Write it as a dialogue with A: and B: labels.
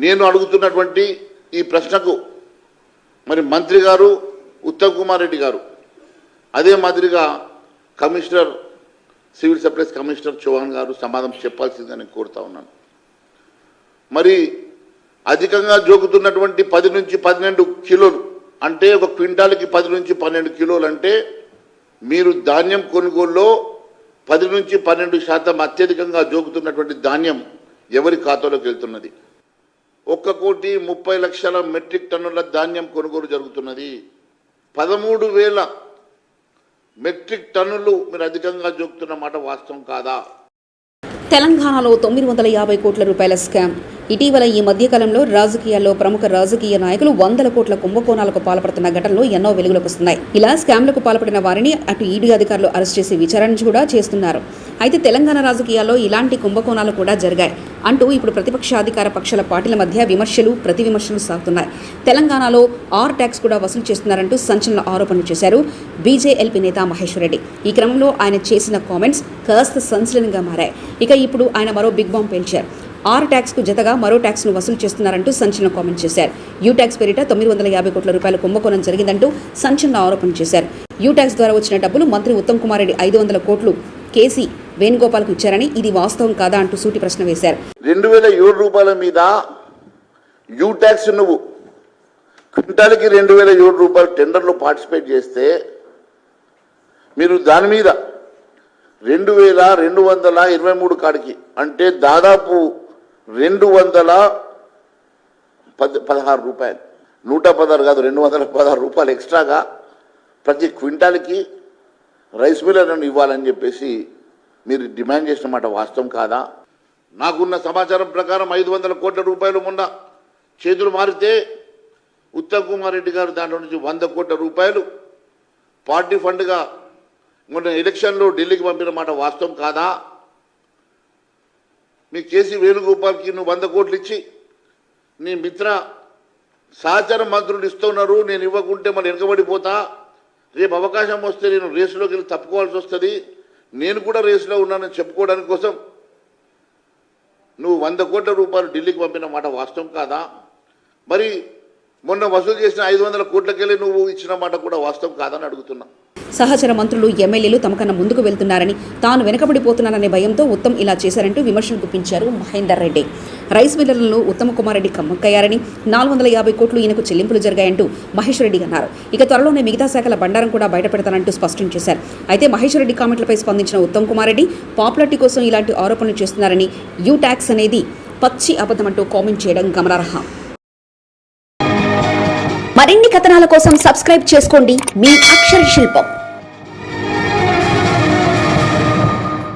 A: నేను అడుగుతున్నటువంటి ఈ ప్రశ్నకు మరి మంత్రి గారు ఉత్తమ్ కుమార్ రెడ్డి గారు అదే మాదిరిగా commissioner civil supplies commissioner Chauhan garu సమాధానం చెప్పాల్సిందని కోరుతా ఉన్నాను. మరి అధికంగా జోకుతున్నటువంటి 10 నుంచి 12 కిలోలు అంటే ఒక క్వింటాల్కి 10 నుంచి 12 కిలోలు అంటే మీరు ధాన్యం కొనుగోలులో 10 నుంచి 12% అత్యధికంగా జోకుతున్నటువంటి ధాన్యం ఎవరి ఖాతాలోకి వెళ్తున్నది? 1,30,00,000 మెట్రిక్ టన్నుల ధాన్యం కొనుగోలు జరుగుతున్నది. 13,000 మెట్రిక్ టన్నులు మీరు అధికంగా జోకుతున్న మాట వాస్తవం కాదా?
B: తెలంగాణలో 950 కోట్ల రూపాయల స్కామ్. ఇటీవల ఈ మధ్యకాలంలో రాజకీయాల్లో ప్రముఖ రాజకీయ నాయకులు 100 కోట్ల కుంభకోణాలకు పాల్పడుతున్న ఘటనలు ఎన్నో వెలుగులోకి వస్తున్నాయి. ఇలా స్కామ్లకు పాల్పడిన వారిని అటు ఈడీ అధికారులు అరెస్ట్ చేసి విచారణ కూడా చేస్తున్నారు. అయితే తెలంగాణ రాజకీయాల్లో ఇలాంటి కుంభకోణాలు కూడా జరిగాయి అంటూ ఇప్పుడు ప్రతిపక్ష అధికార పక్షాల పార్టీల మధ్య విమర్శలు ప్రతి విమర్శలు సాగుతున్నాయి. తెలంగాణలో ఆర్ ట్యాక్స్ కూడా వసూలు చేస్తున్నారంటూ సంచలన ఆరోపణలు చేశారు బీజేఎల్పీ నేత మహేశ్వర్ రెడ్డి. ఈ క్రమంలో ఆయన చేసిన కామెంట్స్ కాస్త సంచలనంగా మారాయి. ఇక ఇప్పుడు ఆయన మరో బిగ్ బాంబ్ పేల్చారు. ఆర్ ట్యాక్స్కు జతగా మరో ట్యాక్స్ను వసూలు చేస్తున్నారంటూ సంచలన కామెంట్ చేశారు. యూ ట్యాక్స్ పేరిట 950 కోట్ల రూపాయల కుంభకోణం జరిగిందంటూ సంచలన ఆరోపణ చేశారు. యూ ట్యాక్స్ ద్వారా వచ్చిన డబ్బులు మంత్రి ఉత్తమ్ కుమార్ రెడ్డి 500 కోట్లు కేసీ వేణుగోపాల్కు ఇచ్చారని ఇది వాస్తవం కాదా అంటూ సూటి ప్రశ్న వేశారు.
A: 2,007 రూపాయల మీద యూ ట్యాక్స్ నువ్వు క్వింటాల్కి 2,007 రూపాయలు టెండర్లో పార్టిసిపేట్ చేస్తే మీరు దాని మీద 2,223 కాడికి అంటే దాదాపు 216 రూపాయలు, 116 కాదు 216 రూపాయలు ఎక్స్ట్రాగా ప్రతి క్వింటాల్కి రైస్ మిల్లర్లను ఇవ్వాలని చెప్పేసి మీరు డిమాండ్ చేసిన మాట వాస్తవం కాదా? నాకున్న సమాచారం ప్రకారం 500 కోట్ల రూపాయలు మొన్న చేతులు మారితే ఉత్తమ్ కుమార్ రెడ్డి గారు దాంట్లో నుంచి 100 కోట్ల రూపాయలు పార్టీ ఫండ్గా మొన్న ఎలక్షన్లో ఢిల్లీకి పంపిన మాట వాస్తవం కాదా? మీ కేసీ వేణుగోపాల్కి నువ్వు 100 కోట్లు ఇచ్చి నీ మిత్ర సహచర మంత్రులు ఇస్తున్నారు, నేను ఇవ్వకుంటే మళ్ళీ వెనుకబడిపోతా, రేపు అవకాశం వస్తే నేను రేసులోకి వెళ్ళి తప్పుకోవాల్సి వస్తుంది, నేను కూడా రేసులో ఉన్నానని చెప్పుకోవడానికి కోసం నువ్వు 100 కోట్ల రూపాయలు ఢిల్లీకి పంపిన మాట వాస్తవం కాదా? మరి మొన్న వసూలు చేసిన 500 కోట్లకెళ్ళి నువ్వు ఇచ్చిన మాట కూడా వాస్తవం కాదని అడుగుతున్నా.
B: సహచర మంత్రులు ఎమ్మెల్యేలు తమకన్నా ముందుకు వెళ్తున్నారని, తాను వెనకబడిపోతున్నాననే భయంతో ఉత్తమ్ ఇలా చేశారంటూ విమర్శలు గుప్పించారు మహేందర్ రెడ్డి. రైస్ మిల్లర్లను ఉత్తమ్ కుమార్ రెడ్డి కమ్మక్కయ్యారని, 450 కోట్లు ఈయనకు చెల్లింపులు జరిగాయంటూ మహేశ్వర్ రెడ్డి అన్నారు. ఇక త్వరలోనే మిగతా శాఖల బండారం కూడా బయటపెడతానంటూ స్పష్టం చేశారు. అయితే మహేశ్వర్ రెడ్డి కామెంట్లపై స్పందించిన ఉత్తమ్ కుమార్ రెడ్డి పాపులారిటీ కోసం ఇలాంటి ఆరోపణలు చేస్తున్నారని, యూ ట్యాక్స్ అనేది పచ్చి అబద్ధమంటూ కామెంట్ చేయడం గమనార్హం. మరిన్ని కథనాల కోసం సబ్స్క్రైబ్ చేసుకోండి మీ అక్షర శిల్పం.